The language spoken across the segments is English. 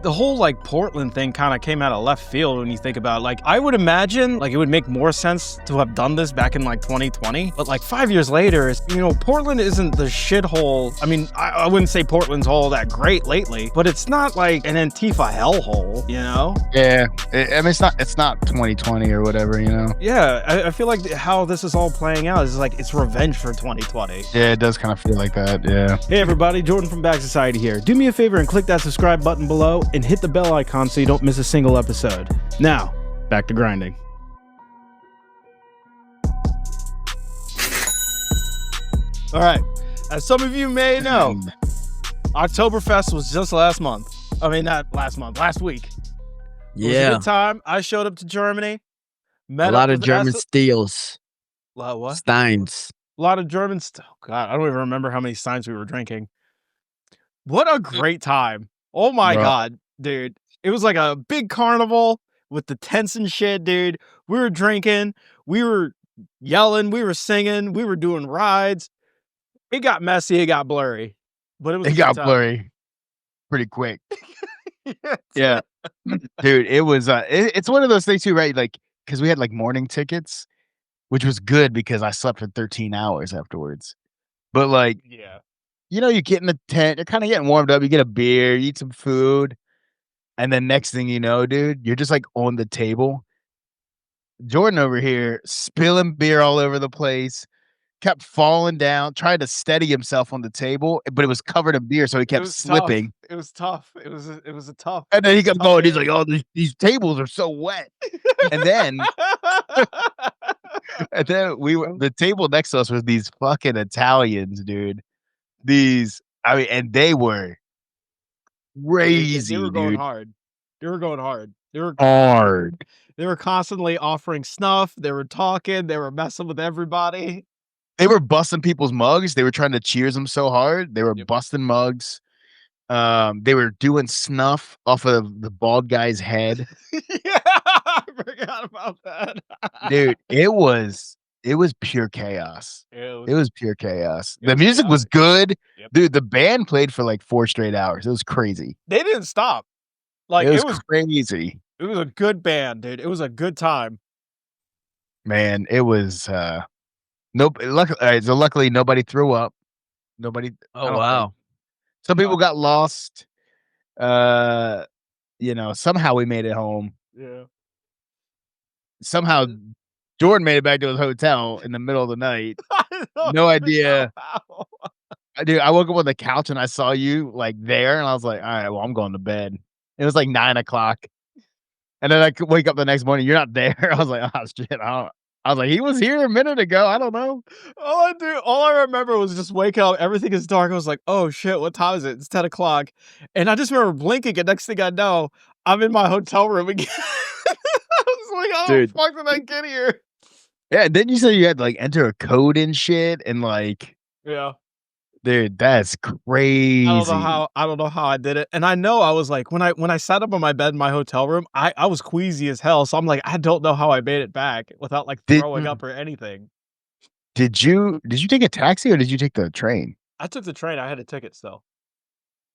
The whole like Portland thing kind of came out of left field when you think about it. Like, I would imagine like it would make more sense to have done this back in like 2020, but like 5 years later, Portland isn't the shithole. I mean, I wouldn't say Portland's all that great lately, but it's not like an Antifa hellhole, you know? Yeah, I mean, it's not 2020 or whatever, you know? Yeah, I feel like how this is all playing out is like it's revenge for 2020. Yeah, it does kind of feel like that, yeah. Hey everybody, Jordan from Bag Society here. Do me a favor and click that subscribe button below and hit the bell icon so you don't miss a single episode. Now, back to grinding. All right, as some of you may know, Oktoberfest was just last month. I mean, not last month, last week. It was a good time. I showed up to Germany. A lot of German steels. What? Steins. A lot of German oh God, I don't even remember how many steins we were drinking. What a great time. Oh my God, dude. It was like a big carnival with the tents and shit, dude. We were drinking, we were yelling, we were singing, we were doing rides. It got messy, it got blurry. But it got blurry pretty quick. Yeah. Dude, it was it's one of those things too, right? Like, because we had like morning tickets, which was good because I slept for 13 hours afterwards. But like, yeah, you get in the tent, you're kind of getting warmed up, you get a beer, you eat some food, and then next thing you know, dude, you're just like on the table. Jordan over here spilling beer all over the place, kept falling down, tried to steady himself on the table, but it was covered in beer, so he kept slipping. Tough. It was tough. It was a tough. And then he kept going. He's like, "Oh, these tables are so wet." And then, the table next to us was these fucking Italians, dude. And they were crazy. They were going dude. hard. They were going hard. They were hard. They were constantly offering snuff. They were talking. They were messing with everybody. They were busting people's mugs. They were trying to cheers them so hard. They were busting mugs. They were doing snuff off of the bald guy's head. Yeah, I forgot about that. Dude, it was pure chaos. It was pure chaos. The music was good. Yep. Dude, the band played for like 4 straight hours. It was crazy. They didn't stop. Like, it was crazy. It was a good band, dude. It was a good time. Man, it was luckily nobody threw up. Nobody. Oh wow. Some people got lost. Somehow we made it home. Yeah. Somehow Jordan made it back to his hotel in the middle of the night. No idea. Dude, I woke up on the couch and I saw you like there, and I was like, all right, well, I'm going to bed. It was like 9 o'clock. And then I could wake up the next morning. You're not there. I was like, oh shit. I was like, he was here a minute ago. I don't know. All I remember was just waking up. Everything is dark. I was like, oh shit, what time is it? It's 10 o'clock. And I just remember blinking, and next thing I know, I'm in my hotel room again. I was like, how the fuck did I get here? Yeah, and then you said you had to like enter a code and shit, and like, yeah. Dude, that's crazy. I don't know how I did it. And I know I was like, when I sat up on my bed in my hotel room, I was queasy as hell. So I'm like, I don't know how I made it back without like throwing up or anything. Did you take a taxi or did you take the train? I took the train. I had a ticket still.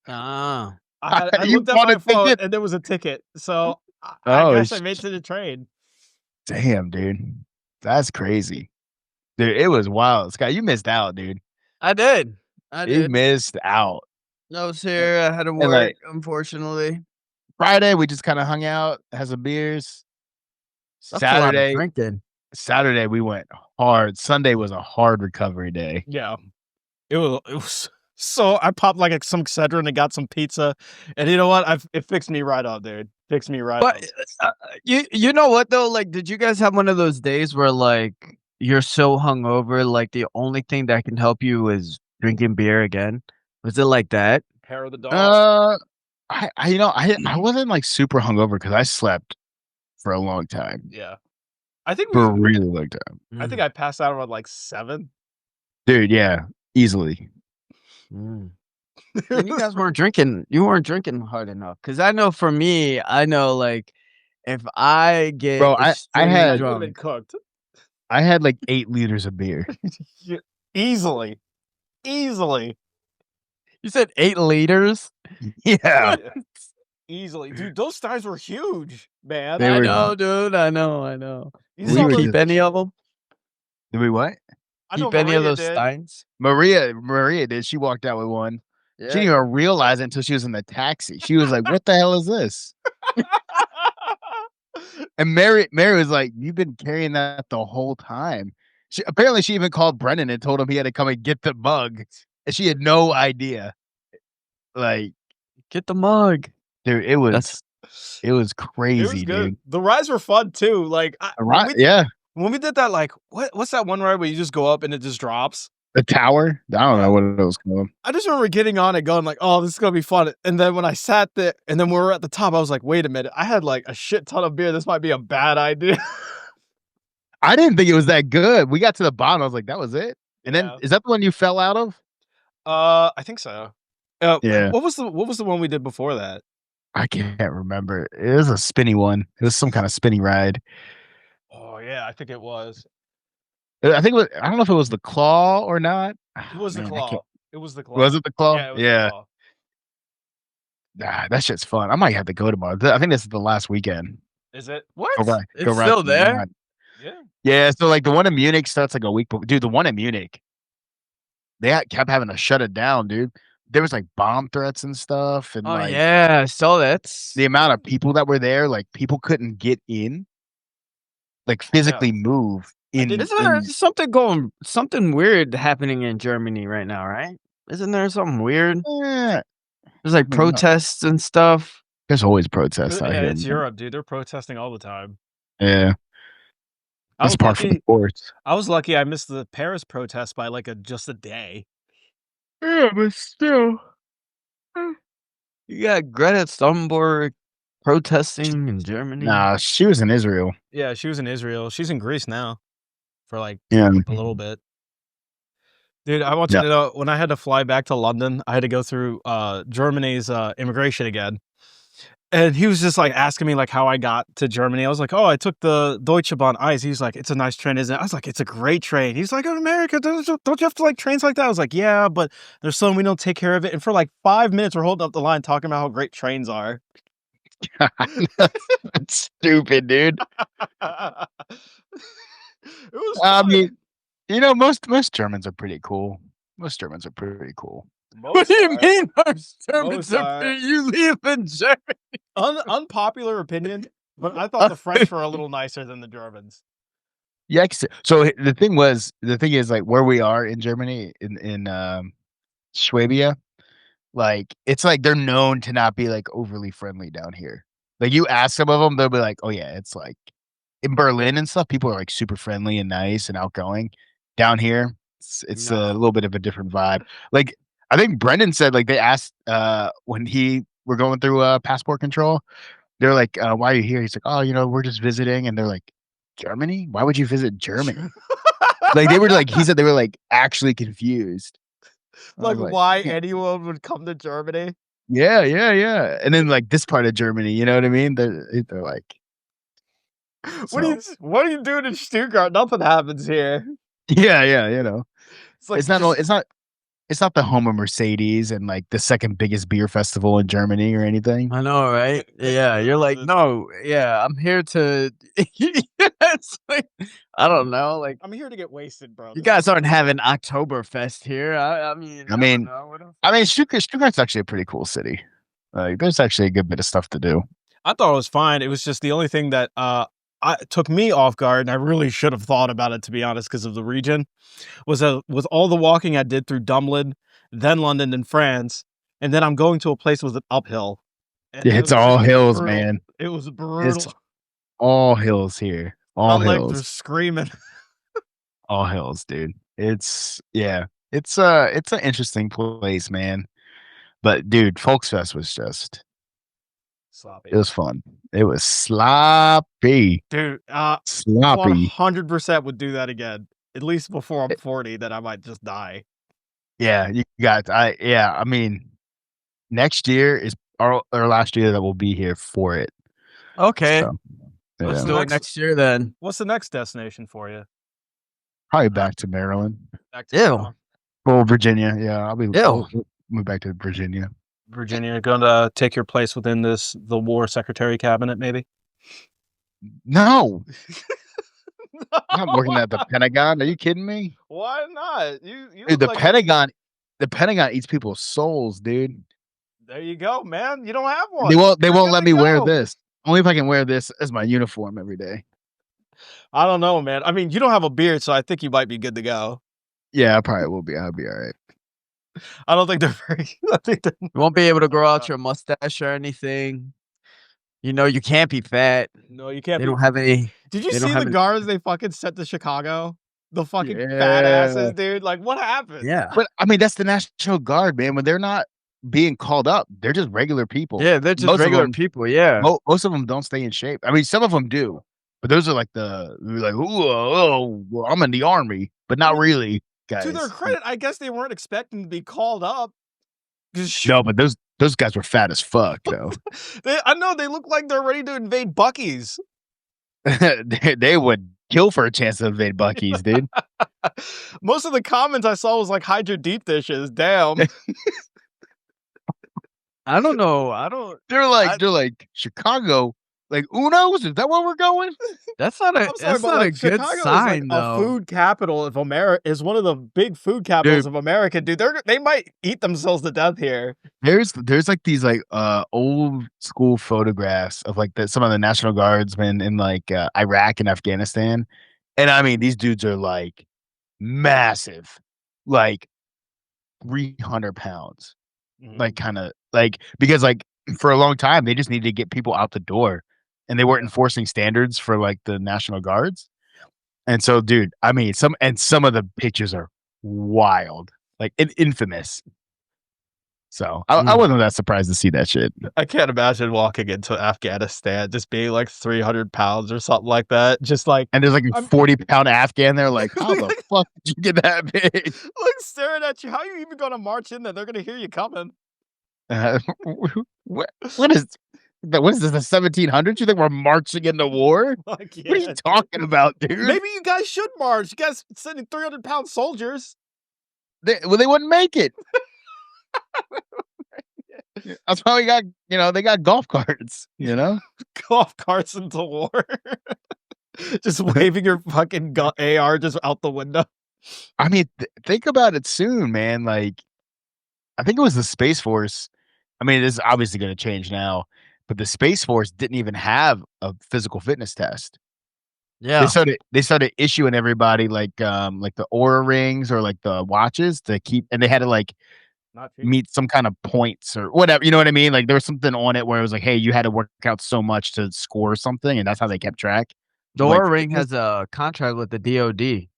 Ah. I looked at my phone and there was a ticket. So I guess I made it to the train. Damn, dude. That's crazy. Dude, it was wild. Scott, you missed out, dude. I did. You missed out. I was here. I had to work, unfortunately. Friday, we just kind of hung out, had some beers. Saturday, we went hard. Sunday was a hard recovery day. Yeah. It was so I popped like some Excedrin and got some pizza. And you know what? It fixed me right up, dude. Fixed me right up. You know what, though? Like, did you guys have one of those days where, like, you're so hungover, like, the only thing that can help you is drinking beer again? Was it like that? Hair of the dog. I wasn't like super hungover because I slept for a long time. Yeah, I think for a really long time. I think I passed out around like 7. Dude, yeah, easily. You guys weren't drinking. You weren't drinking hard enough. Because I know for me, like if I get I had drunk, cooked. I had like 8 liters of beer. Easily. You said 8 liters? Yeah. Easily. Dude, those steins were huge, man. They I were. know, dude. I know. You Did We you saw were the keep just. any of them? Did we what? I know Keep any of Maria those did. steins? Maria did. She walked out with one. She Yeah. didn't even realize it until she was in the taxi. She was like, "What the hell is this?" And Mary was like, "You've been carrying that the whole time." She even called Brendan and told him he had to come and get the mug, and she had no idea. Like, Get the mug. dude, it That's was It was crazy, good. dude. The rides were fun too. Like Right? Yeah, when we did that, like what's that one ride where you just go up and it just drops? the tower. I don't Yeah. know what it was called. I just remember getting on it, going like, "Oh, this is gonna be fun." And then when I sat there, and then we were at the top, I was like, "Wait a minute! I had like a shit ton of beer. This might be a bad idea." I didn't think it was that good. We got to the bottom. I was like, "That was it." And then Yeah. is that the one you fell out of? I think so. Yeah. What was the one we did before that? I can't remember. It was a spinny one. It was some kind of spinny ride. Oh yeah, I think it was. I think it was, I don't know if it was the claw or not. It was the Man, I can't. claw. It was the claw. Was it the claw? Yeah, it was the Yeah. claw. That shit's fun. I might have to go tomorrow. I think this is the last weekend. Is it? what? Go ride. It's Go ride. still there? Yeah. Yeah. So like the one in Munich starts like a week. Dude, the one in Munich, kept having to shut it down, dude. There was like bomb threats and stuff, and Oh like yeah, so that's the amount of people that were there, like people couldn't get in, like physically move in. Isn't there something weird happening in Germany right now, right? Isn't there something weird? Eh, There's like I don't know. protests and stuff. There's always protests out Yeah, here. it's Man. Europe, dude. They're protesting all the time. Yeah, I that's was par for the lucky. course. I was lucky. I missed the Paris protest by like just a day. Yeah, but still. You got Greta Thunberg protesting in Germany. Nah, she was in Israel. Yeah, she was in Israel. She's in Greece now for like Yeah. a little bit. Dude, I want you Yeah. to know when I had to fly back to London, I had to go through Germany's immigration again. And he was just like asking me like how I got to Germany. I was like, "Oh, I took the Deutsche Bahn Ice." He's like, "It's a nice train, isn't it?" I was like, "It's a great train." He's like, "In America, don't you have to like trains like that?" I was like, "Yeah, but there's some we don't take care of it." And for like 5 minutes, we're holding up the line talking about how great trains are. That's stupid, dude. It was I fun. mean, most Germans are pretty cool. Most Germans are pretty cool. What do you Most mean most Germans are. you live in Germany? Unpopular opinion, but I thought the French were a little nicer than the Germans. Yeah. So the thing is, like where we are in Germany, in Swabia, like it's like they're known to not be like overly friendly down here. Like you ask some of them, they'll be like, "Oh yeah, it's like in Berlin and stuff. People are like super friendly and nice and outgoing. Down here, it's a No. little bit of a different vibe." Like I think Brendan said, like they asked when we're going through passport control. They're like, "Why are you here?" He's like, "Oh, we're just visiting." And they're like, "Germany? Why would you visit Germany?" Like they were like, he said they were like actually confused. I Like was like, why "Man, anyone would come to Germany. yeah, yeah, yeah." And then like this part of Germany, you know what I mean? They're like, so What are you doing in Stuttgart? Nothing happens here. yeah, yeah, It's like it's not the home of Mercedes and like the second biggest beer festival in Germany or anything. I know, right? Yeah, you're like, no, yeah, I'm here to. It's like, I don't know, like I'm here to get wasted, bro. you This guys is aren't having Oktoberfest here. I mean, I I mean, don't know. What else? I mean, Stuttgart's actually a pretty cool city. Like, there's actually a good bit of stuff to do. I thought it was fine. It was just the only thing that took me off guard, and I really should have thought about it to be honest, because of the region. Was all the walking I did through Dublin, then London and France, and then I'm going to a place with an uphill. And Yeah, it it's was all just hills, brutal. man. It was It's brutal. all hills here. My All legs are hills. screaming. All hills, dude. It's it's an interesting place, man. But dude, Folksfest was just Sloppy. it was fun. It was sloppy. Dude, Sloppy. 100% would do that again. At least before I'm 40, then I might just die. Yeah, you got I mean, next year is our last year that we'll be here for it. Okay, So, let's yeah. do it next year then. What's the next destination for you? Probably back to Maryland. Back to Ew. Maryland? Well, Virginia. Yeah, Ew. we'll move back to Virginia. Virginia, going to take your place within the war secretary cabinet, maybe? No. I'm not working at the Pentagon. Are you kidding me? Why not? You Dude, look like the Pentagon eats people's souls, dude. there you go, man. You don't have They one. won't You're let good me to wear go. this. Only if I can wear this as my uniform every day. I don't know, man. I mean, you don't have a beard, so I think you might be good to go. Yeah, I probably will be. I'll be all right. I don't think they're very. I think they're, You won't be able to grow out your mustache or anything. You know, you can't be fat. no, you can't They be. don't have any. Did you They don't see the have any. guards they fucking sent to Chicago? The fucking fat Yeah. asses, dude. Like, what happened? Yeah. But I mean, that's the National Guard, man. When they're not being called up, they're just regular people. Yeah, they're just Most of regular them, people. Yeah. most of them don't stay in shape. I mean, some of them do, but those are like well, I'm in the army, but not really, To their guys. credit, I guess they weren't expecting to be called up. No, but those guys were fat as fuck, though. I know they look like they're ready to invade Bucky's. they would kill for a chance to invade Bucky's, dude. Most of the comments I saw was like, "Hide your deep dishes." Damn. I don't know. I don't. They're like Chicago, like Uno's. Is that where we're going? That's not a. I'm sorry, That's but not like a good Chicago is like sign, a though. food capital of America. Is one of the big food capitals of America, dude. They might eat themselves to death here. There's like these like old school photographs of like some of the National Guardsmen in like Iraq and Afghanistan, and I mean these dudes are like massive, like 300 pounds, like kind of like because like for a long time they just needed to get people out the door, and they weren't enforcing standards for like the National Guards, and so dude, I mean some of the pictures are wild, like infamous. So I wasn't that surprised to see that shit. I can't imagine walking into Afghanistan just being like 300 pounds or something like that. Just like, And there's like a 40-pound Afghan there, like, how the fuck did you get that big? like staring at you. How are you even gonna march in there? They're gonna hear you coming. What is this, the 1700s? You think we're marching into war? Like, What are you talking about, dude? Maybe you guys should march. You guys sending 300-pound soldiers. They wouldn't make it. That's why we got, they got golf carts, Golf carts into war. Just waving your fucking AR just out the window. I mean, think about it soon, man. Like, I think it was the Space Force. I mean, this is obviously going to change now, but the Space Force didn't even have a physical fitness test. Yeah. They started issuing everybody like the Aura rings or like the watches to keep, and they had to like meet some kind of points or whatever. You know what I mean? Like there was something on it where it was like, hey, you had to work out so much to score something, and that's how they kept track. The Aura ring has a contract with the DoD.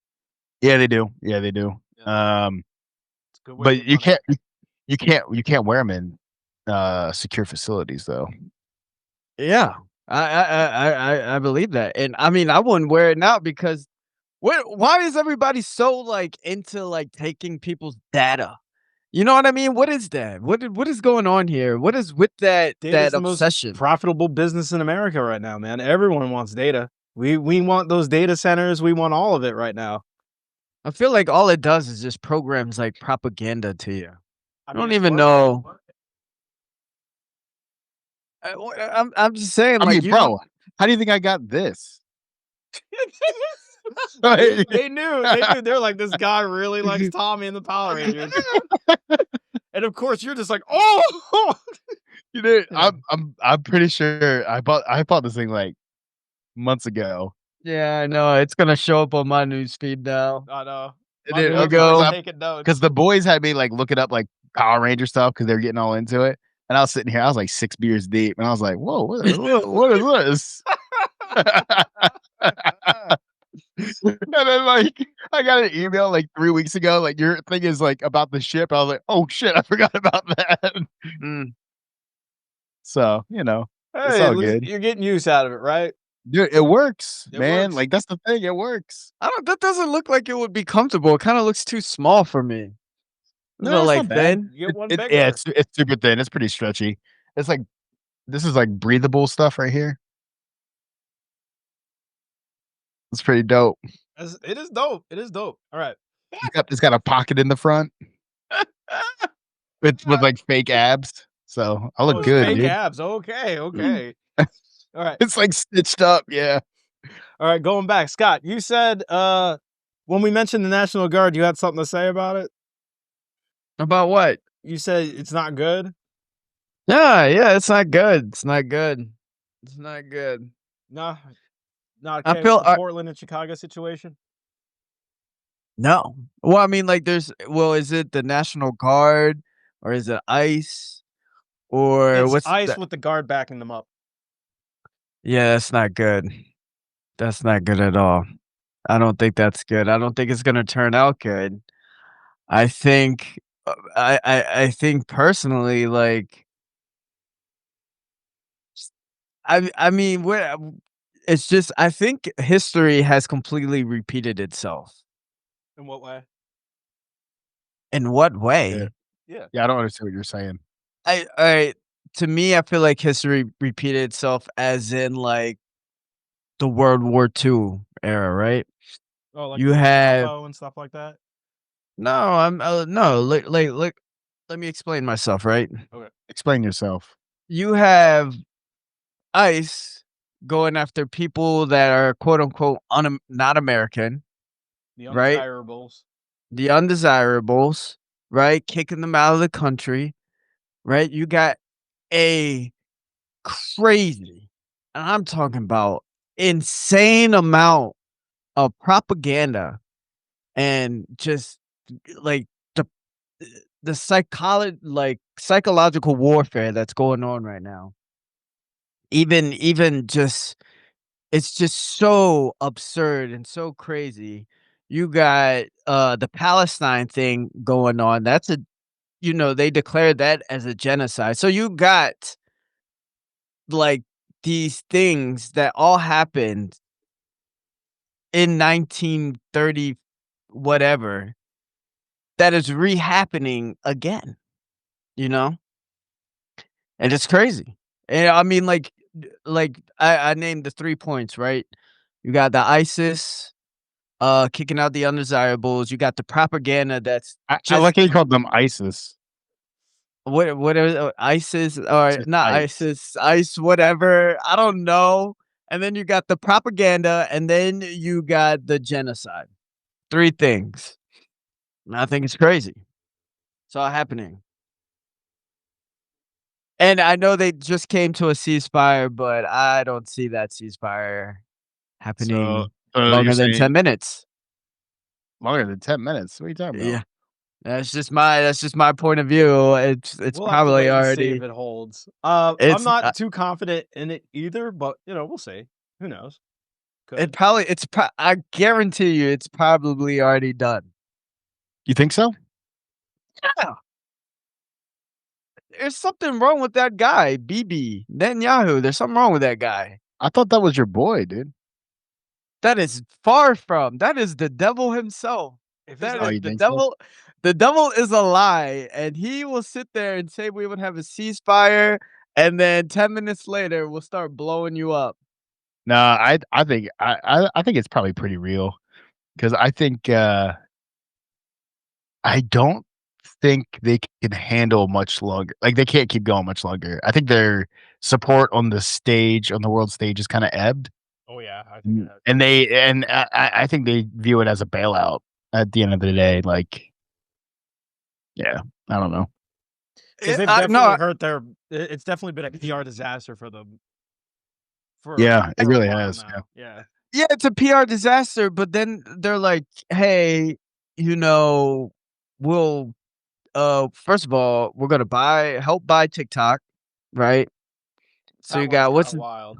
Yeah, they do. Yeah, they do. But you can't wear them in secure facilities though. Yeah, I believe that, and I mean I wouldn't wear it now because why is everybody so like into like taking people's data? You know what I mean? What is that? What is going on here? What is with that Data's obsession? the most profitable business in America right now, man. Everyone wants data. We want those data centers. We want all of it right now. I feel like all it does is just programs like propaganda to you. I don't even know. I'm just saying, I like, mean, bro, how do you think I got this? They knew. They're like, this guy really likes Tommy and the Power Rangers. And of course, you're just like, oh, you know, I'm pretty sure I bought this thing like months ago. Yeah, I know. It's gonna show up on my news feed now. I know. There we go. Because the boys had me like looking up like Power Ranger stuff because they're getting all into it. And I was sitting here, I was like 6 beers deep, and I was like, "Whoa, what is this?" And then like I got an email like 3 weeks ago, like your thing is like about the ship. I was like, "Oh shit, I forgot about that." So it's all good. You're getting use out of it, right? Dude, it works, It man. works. Like that's the thing, it works. That doesn't look like it would be comfortable. It kind of looks too small for me. No, it's like not bad. then You get one bigger. Yeah, it's super thin. It's pretty stretchy. It's like this is like breathable stuff right here. It's pretty dope. It is dope. It is dope. All right. It's got a pocket in the front with like fake abs. so I Oh, look it's good, fake dude. abs. Okay, okay. All right. It's like stitched up, yeah. All right, going back. Scott, you said when we mentioned the National Guard, you had something to say about it? About what? You said it's not good? Yeah, it's not good. It's not good. It's not good. No, not I okay with feel the Portland and Chicago situation? no. Well, I mean, like, is it the National Guard or is it ICE or It's what's ICE the? with the guard backing them up. Yeah, that's not good. That's not good at all. I don't think that's good. I don't think it's gonna turn out good. I think, I think personally, like, I mean, it's just I think history has completely repeated itself. In what way? In what Yeah. way? Yeah. Yeah, I don't understand what you're saying. I to me, I feel like history repeated itself as in, like, the World War II era, right? Oh, like You the have Gestapo and stuff like that? no, no, like, let me explain myself, right? Okay. Explain yourself. You have ICE going after people that are quote unquote not American, The right? undesirables. The undesirables, right? Kicking them out of the country, right? You got a crazy, and I'm talking about insane amount of propaganda and just like the psychological warfare that's going on right now. Even just it's just so absurd and so crazy. You got the Palestine thing going on. That's a they declared that as a genocide. So you got like these things that all happened in 1930 whatever that is rehappening again, you know? And it's crazy. And I mean, I named the 3 points, right? You got the ISIS, kicking out the undesirables. You got the propaganda that's I just like how you called them ISIS. what are ISIS or Just not ICE. ISIS, ICE, whatever. I don't know. And then you got the propaganda, and then you got the genocide. 3 things. And I think it's crazy. It's all happening. And I know they just came to a ceasefire, but I don't see that ceasefire So, happening you're longer than saying 10 minutes. longer than 10 minutes? What are you talking about? Yeah, that's just my point of view. It's We'll have to probably wait and see if already it holds. I'm it's not too confident in it either, but we'll see. Who knows? it Could. probably it's pro I guarantee you it's probably already done. You think so? Yeah, there's something wrong with that guy, Bibi Netanyahu. There's something wrong with that guy. I thought that was your boy, dude. That is far from. That is the devil himself. If he's That Oh, not is you the think so? devil. The devil is a lie, and he will sit there and say we would have a ceasefire, and then 10 minutes later we'll start blowing you up. No, I think I think it's probably pretty real because I don't think they can handle much longer. Like, they can't keep going much longer. I think their support on the stage, on the world stage, is kinda ebbed, Oh yeah, I think it has. and I think they view it as a bailout at the end of the day, like, yeah, I don't know. Because they've I definitely no, hurt their. It's definitely been a PR disaster for them Yeah, it for a really while has, yeah. now. Yeah. yeah, it's a PR disaster, but then they're like, "Hey, you know, we'll first of all, we're gonna help buy TikTok, right? So That you one's got kind of wild.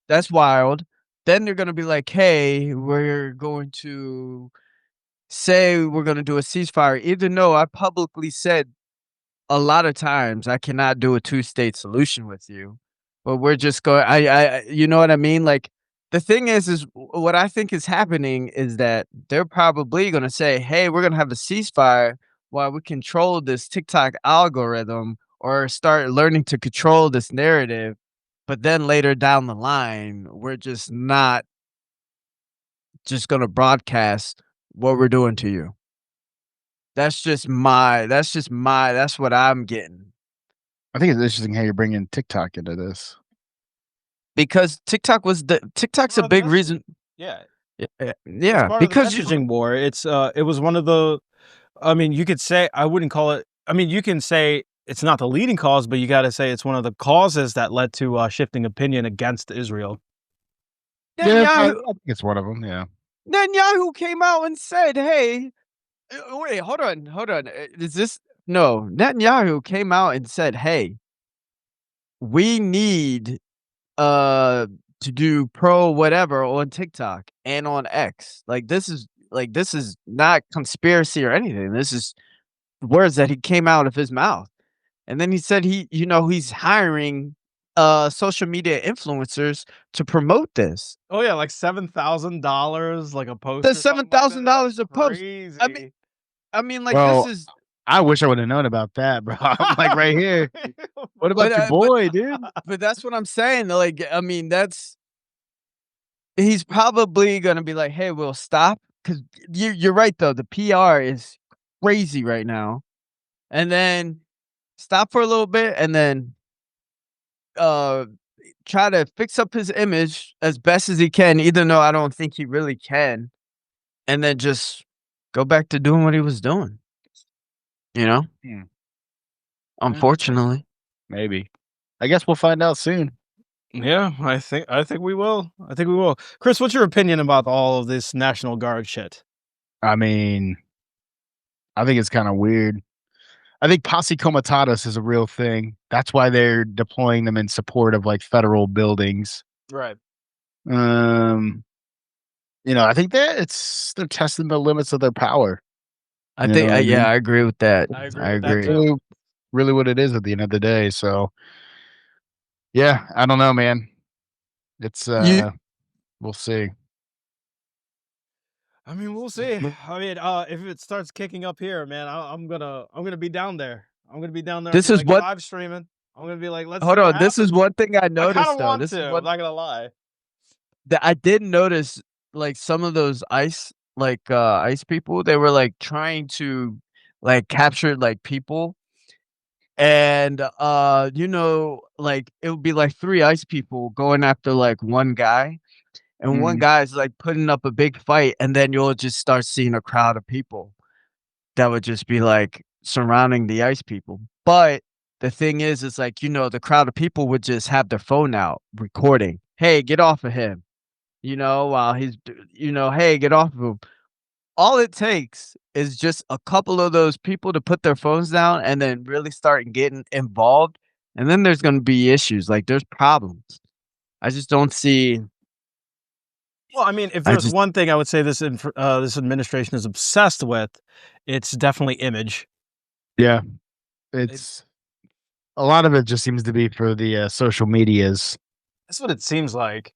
that's wild. Then they're gonna be like, "Hey, we're going to say we're gonna do a ceasefire," even though I publicly said a lot of times I cannot do a two-state solution with you, but we're just going. You know what I mean? Like the thing is what I think is happening is that they're probably gonna say, "Hey, we're gonna have a ceasefire while we control this TikTok algorithm or start learning to control this narrative." But then later down the line, we're just not just gonna broadcast what we're doing to you. That's what I'm getting. I think it's interesting how you're bringing TikTok into this. because TikTok's a Part of the big messaging. reason. Yeah, it's Yeah, part of the because you messaging war. It was one of the. I mean, you could say I wouldn't call it. I mean, you can say it's not the leading cause, but you got to say it's one of the causes that led to shifting opinion against Israel. Yeah, I Netanyahu think it's one of them. Yeah. Netanyahu came out and said, "Hey, wait, hold on. Is this no?" Netanyahu came out and said, "Hey, we need to do pro whatever on TikTok and on X. This is not conspiracy or anything. This is words that he came out of his mouth." And then he said he's hiring social media influencers to promote this. Oh yeah, like $7,000, like a post The or seven something like thousand that. That's dollars a post. I mean crazy. I mean like this Well, is I wish I would have known about that, bro. I'm like right here. What but about your boy, dude? that's what I'm saying. Like I mean that's he's probably gonna be like, "Hey, we'll stop," because you're right though. The PR is crazy right now, and then stop for a little bit, and then uh try to fix up his image as best as he can, even though I don't think he really can, and then just go back to doing what he was doing. You know, Hmm. unfortunately. Maybe. I guess we'll find out soon. Yeah, I think we will. I think we will. Chris, what's your opinion about all of this National Guard shit? I mean, I think it's kind of weird. I think posse comitatus is a real thing. That's why they're deploying them in support of like federal buildings. Right. Um, I think that they're testing the limits of their power. I You know think, what I yeah, mean? I agree with that. I agree I with that agree. too. Really, really what it is at the end of the day. So yeah, I don't know, man. It's You we'll see. I mean, we'll see. I mean, if it starts kicking up here, man, I'm gonna be down there. I'm gonna be down there. I'll this be is like what live streaming. I'm gonna be like, let's see hold what on. This is happens. one thing I I kind noticed of though. want This to. is I'm what not gonna lie. that I did notice, like, some of those ice people, they were, like, trying to, like, capture, like, people, and, like, it would be, like, 3 ice people going after, like, 1 guy, and one Mhm. guy's, like, putting up a big fight, and then you'll just start seeing a crowd of people that would just be, like, surrounding the ice people, but the thing is, like, the crowd of people would just have their phone out recording, "Hey, get off of him." While "Hey, get off of him." All it takes is just a couple of those people to put their phones down and then really start getting involved, and then there's gonna be issues, like, there's problems. I just don't see Well, I mean, if I there's just one thing I would say this administration is obsessed with, it's definitely image. Yeah, It, it's a lot of it just seems to be for the social medias. that's what it seems like.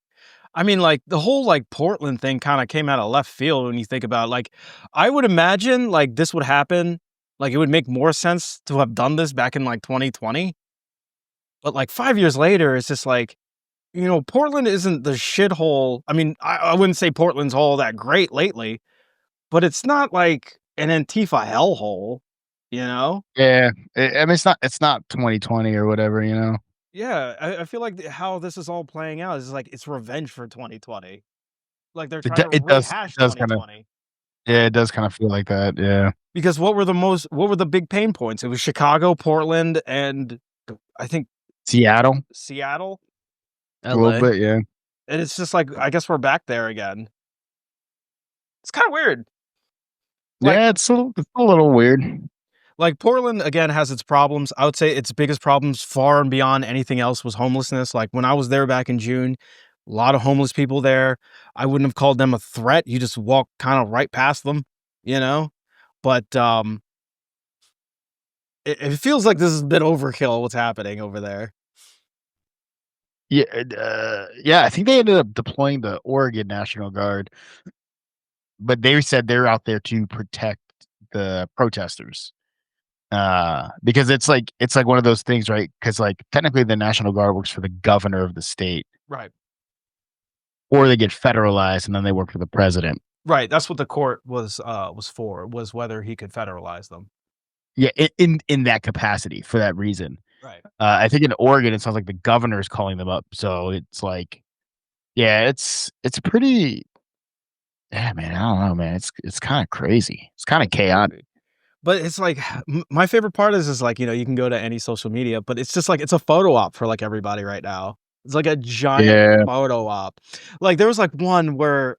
I mean, like the whole like Portland thing kind of came out of left field when you think about it. Like, I would imagine like this would happen. Like, it would make more sense to have done this back in like 2020. But like 5 years later, it's just like, Portland isn't the shithole. I mean, I wouldn't say Portland's all that great lately, but it's not like an Antifa hellhole, you know? Yeah, I mean it's not 2020 or whatever, you know. Yeah, I feel like how this is all playing out is like it's revenge for 2020. Like they're trying to It rehash does kind of 2020. yeah, it does kind of feel like that. Yeah, Because what were the big pain points? It was Chicago, Portland, and I think Seattle Seattle. a little LA. bit. Yeah, And it's just like I guess we're back there again. It's kind of weird. Like yeah, it's a little weird. Portland again has its problems. I would say its biggest problems far and beyond anything else was homelessness. Like when I was there back in June, a lot of homeless people there. I wouldn't have called them a threat. You just walk kind of right past them, you know? But it feels like this is a bit overkill what's happening over there. Yeah, yeah. I think they ended up deploying the Oregon National Guard, but they said they're out there to protect the protesters. Because it's like one of those things, right? Because like technically the National Guard works for the governor of the state, Right. or they get federalized and then they work for the president. Right. That's what the court was for, was whether he could federalize them. Yeah, in that capacity for that reason. Right. I think in Oregon, it sounds like the governor is calling them up. So it's like, yeah, it's pretty. Yeah, man. I don't know, man. It's kind of crazy. It's kind of It's chaotic. crazy. But it's like my favorite part is like, you can go to any social media, but it's just like it's a photo op for like everybody right now. It's like a giant Yeah, photo op. Like there was like one where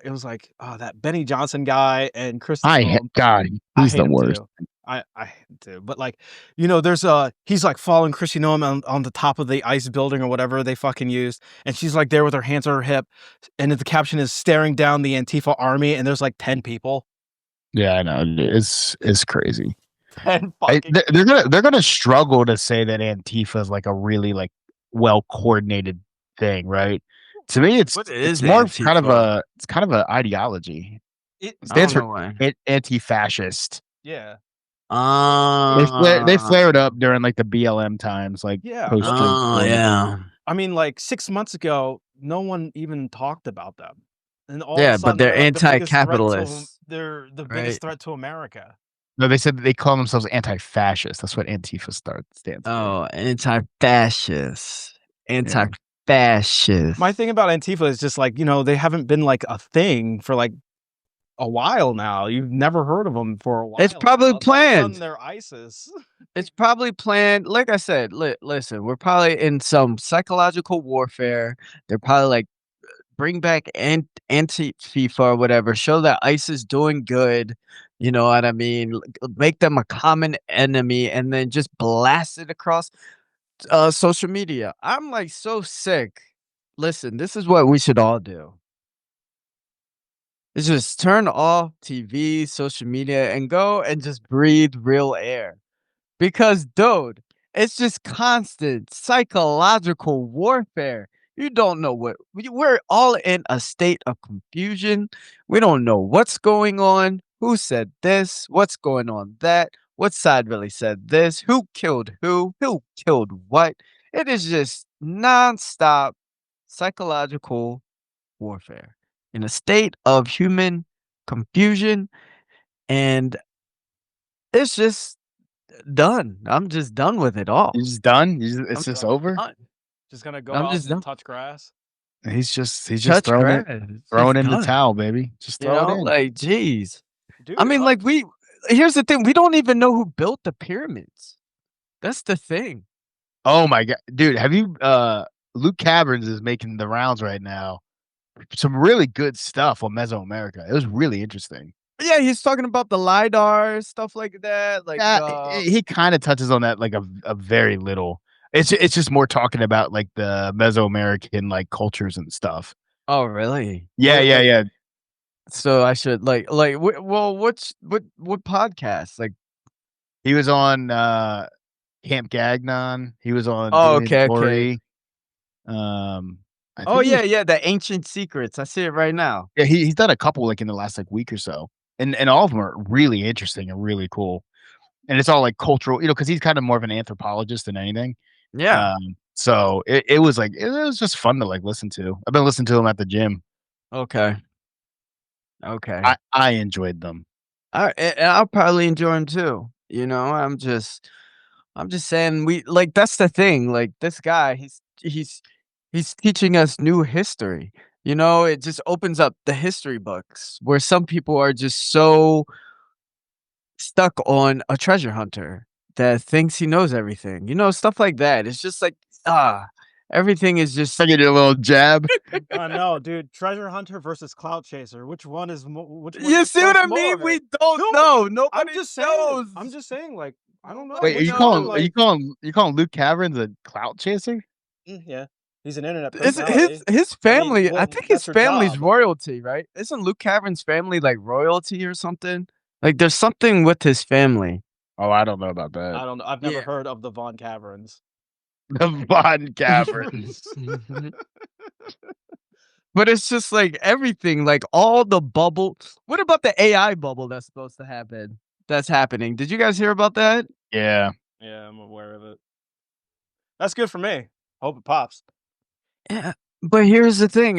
it was like that Benny Johnson guy and Kristi Noem. God, I he's hate the him worst. too. I hate him too. But like, there's he's like following Kristi Noem on the top of the ice building or whatever they fucking used, and she's like there with her hands on her hip, and the caption is staring down the Antifa army, and there's like 10 people. Yeah, I know. It's crazy. 10 fucking They're gonna struggle to say that Antifa is like a really like well coordinated thing, right? To me, What it's is more of kind of Antifa? a ideology. it It I don't stands for know why. anti-fascist. yeah. They Uh, flared up during like the BLM times, like Yeah, but, post like George Floyd. yeah. I mean, like, 6 months ago, no one even talked about them, and all of a Yeah, but sudden, they're, they're like, the biggest threat to anti-capitalists, they're the right? biggest threat to America. No, they said that they call themselves anti-fascist. That's what Antifa stands for. Oh, anti-fascist. Yeah. Anti-fascist. My thing about Antifa is just, like, they haven't been, like, a thing for, like, a while now. You've never heard of them for a It's while probably now, and all of a sudden, planned. they're ISIS. It's probably planned. Like I said, listen, we're probably in some psychological warfare. They're probably like, bring back anti-FIFA or whatever, show that ICE is doing good, you know what I mean? Make them a common enemy and then just blast it across social media. I'm like so sick. Listen, this is what we should all do. Is just turn off TV, social media, and go and just breathe real air. Because, dude, it's just constant psychological warfare. You don't know we're all in a state of confusion. We don't know what's going on, who said this, what's going on that, what side really said this, who killed who killed what. It is just nonstop psychological warfare in a state of human confusion, and it's just done. I'm just done with it all. You're just done. I'm It's just Done. over. done. Just gonna go I'm out just and done. touch grass. He's just Touch grass. It's throwing just in the done. towel, baby. Just You throw it know, in. like, geez. I Dude, mean, like, here's the thing. We don't even know who built the pyramids. That's the thing. Oh my god, dude, have you Luke Caverns is making the rounds right now. Some really good stuff on Mesoamerica. It was really interesting. Yeah, he's talking about the LiDAR, stuff like that. Like, Yeah, he kind of touches on that like a very little. It's just more talking about like the Mesoamerican like cultures and stuff. oh, really? Yeah, yeah, yeah. So I should well, what podcast? Like, He was on Camp Gagnon. He was on oh, Billy and okay, okay. Tori. I Oh, think he was, yeah, the ancient secrets. I see it right now. yeah, he's done a couple like in the last like week or so. And all of them are really interesting and really cool. And it's all like cultural, because he's kind of more of an anthropologist than anything. Yeah. So it was like it was just fun to like listen to. I've been listening to him at the gym. Okay. Okay. I enjoyed them. I'll probably enjoy him too. You know, I'm just saying that's the thing. Like this guy, he's teaching us new history. You know, it just opens up the history books where some people are just so stuck on a treasure hunter that thinks he knows everything. You know, stuff like that. It's just like everything is just I get a little jab. no, dude. Treasure hunter versus clout chaser. Which one is which one you do see what trust I mean? more? We don't No, know. I'm Nobody just saying. knows. I'm just saying. Like, I don't know Wait, Nobody which one. knows. Like, you calling Luke Caverns a clout chaser? yeah, he's an internet It's personality. his I mean, family. I well, think his that's your family's job. royalty, right? Isn't Luke Cavern's family like royalty or something? Like there's something with his family. Oh, I don't know about I that. don't know. I've never Yeah. heard of the Von Caverns. The Von Caverns. But it's just like everything, like all the bubble. What about the AI bubble that's supposed to happen? That's happening. Did you guys hear about that? Yeah. Yeah, I'm aware of it. That's good for me. Hope it pops. Yeah. But here's the thing.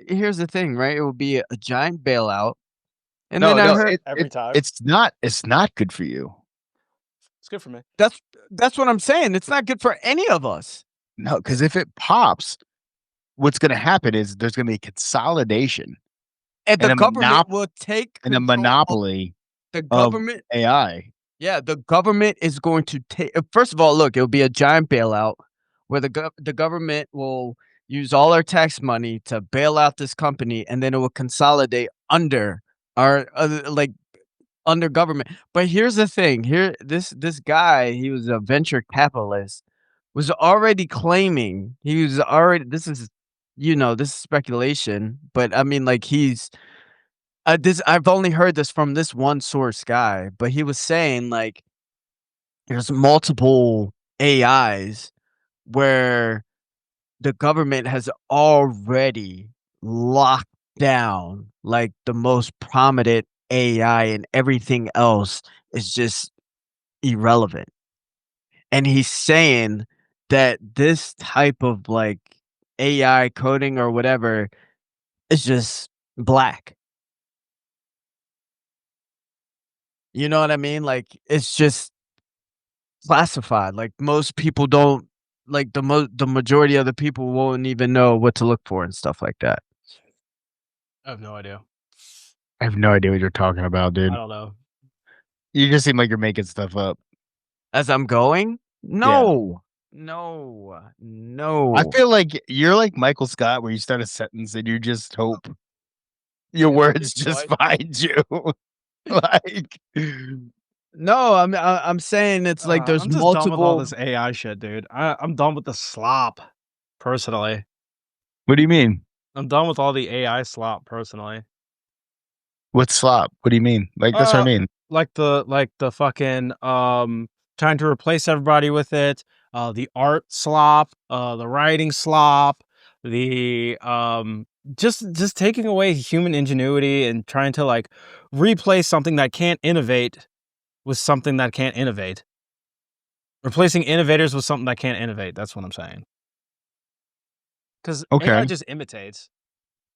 Here's the thing, right? It will be a giant bailout, and then No, I no, heard Every time. it's not good for you. It's good for me. That's what I'm saying. It's not good for any of us. No, because if it pops, what's gonna happen is there's gonna be consolidation And and the government will take a control of monopoly the of government. AI. Yeah, the government is going to take. First of all, look, it'll be a giant bailout where the government will use all our tax money to bail out this company, and then it will consolidate under our like under government. But here's the thing: this guy, he was a venture capitalist, was already claiming he was already. This is, this is speculation, but I mean, like this. I've only heard this from this one source guy, but he was saying like there's multiple AIs where the government has already locked down like the most prominent AI and everything else is just irrelevant. And he's saying that this type of like AI coding or whatever is just black. You know what I mean? Like it's just classified, like, most people don't like, the majority of the people won't even know what to look for and stuff like that. I have no idea. I have no idea what you're talking about, I dude. don't know. You just seem like you're making stuff up. As I'm going? Yeah. No. No. I No. feel like you're like Michael Scott, where you start a sentence and you just hope your You heard words it just twice. find you. Like, No, I'm saying it's like there's I'm just done with all multiple. this AI shit, dude. I'm done with the slop, personally. what do you mean? I'm done with all the AI slop, personally. What's slop? What do you mean? Like, that's what I Uh, mean. like the fucking, trying to replace everybody with it, the art slop, the writing slop, the, just taking away human ingenuity and trying to, like, replace something that can't innovate with something that can't innovate. Replacing innovators with something that can't innovate, that's what I'm saying. Because AI Okay. just imitates,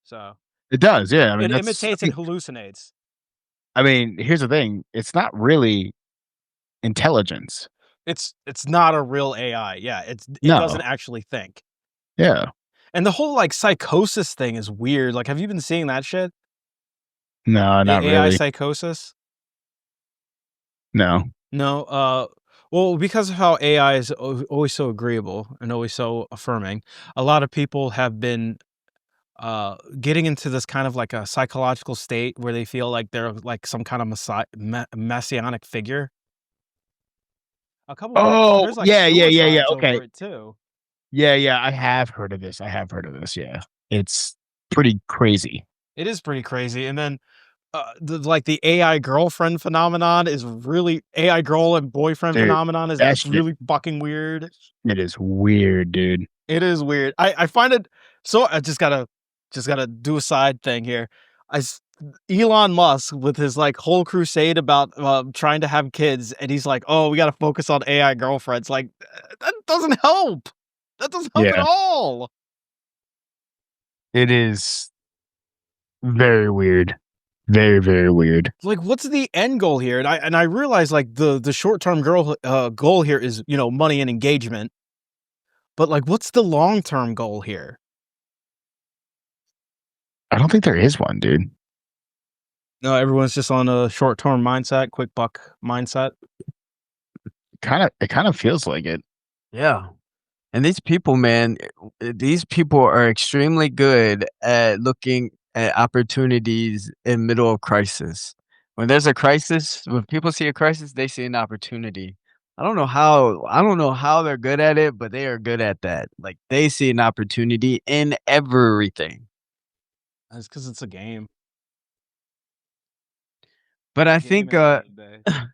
so It does, yeah. I mean, it that's imitates and hallucinates. I mean, here's the thing. It's not really intelligence. It's not a real AI, yeah, it doesn't No. actually think. Yeah. And the whole, like, psychosis thing is weird, like, have you been seeing that shit? No, not AI really. psychosis? No. No, well, because of how AI is always so agreeable and always so affirming, a lot of people have been, getting into this kind of like a psychological state where they feel like they're like some kind of messianic figure. A couple people Oh, there's, like, yeah, yeah, yeah, yeah. suicides Okay. over it too. Yeah, yeah. I have heard of this. I have heard of this. Yeah. It's pretty crazy. It is pretty crazy, and then, the AI girlfriend phenomenon is really AI girl and boyfriend Dude, phenomenon is that shit, really fucking weird. it is weird, dude. It is weird. I find it so I just gotta do a side thing here. I s Elon Musk with his, like, whole crusade about, trying to have kids, and he's like, "Oh, we gotta focus on AI girlfriends." Like, that doesn't help. That doesn't help at Yeah. all. It is very weird. Very, very weird. Like, what's the end goal here? And I realize, like, the short-term goal here is, money and engagement, but, like, what's the long-term goal here? I don't think there is one, dude. No, everyone's just on a short-term mindset, quick buck mindset. It kind of feels like it. Yeah. And these people, man, these people are extremely good at looking at opportunities in middle of crisis. When there's a crisis, when people see a crisis, they see an opportunity. I don't know how they're good at it, but they are good at that. Like they see an opportunity in everything. It's because it's a game. But I Game think at the end of the day.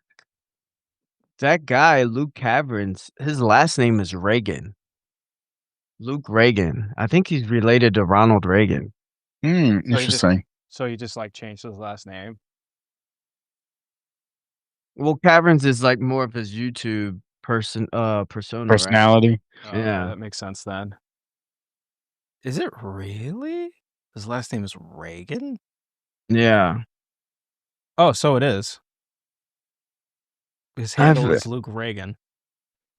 that guy, Luke Caverns, his last name is Reagan. Luke Reagan. I think he's related to Ronald Reagan. Hmm, So he just interesting. so he just, like, changed his last name? Well, Caverns is like more of his YouTube persona, right? Personality. Oh, okay, Yeah. that makes sense then. Is it really? His last name is Reagan? Yeah. Oh, so it is. His handle I've is Luke Reagan.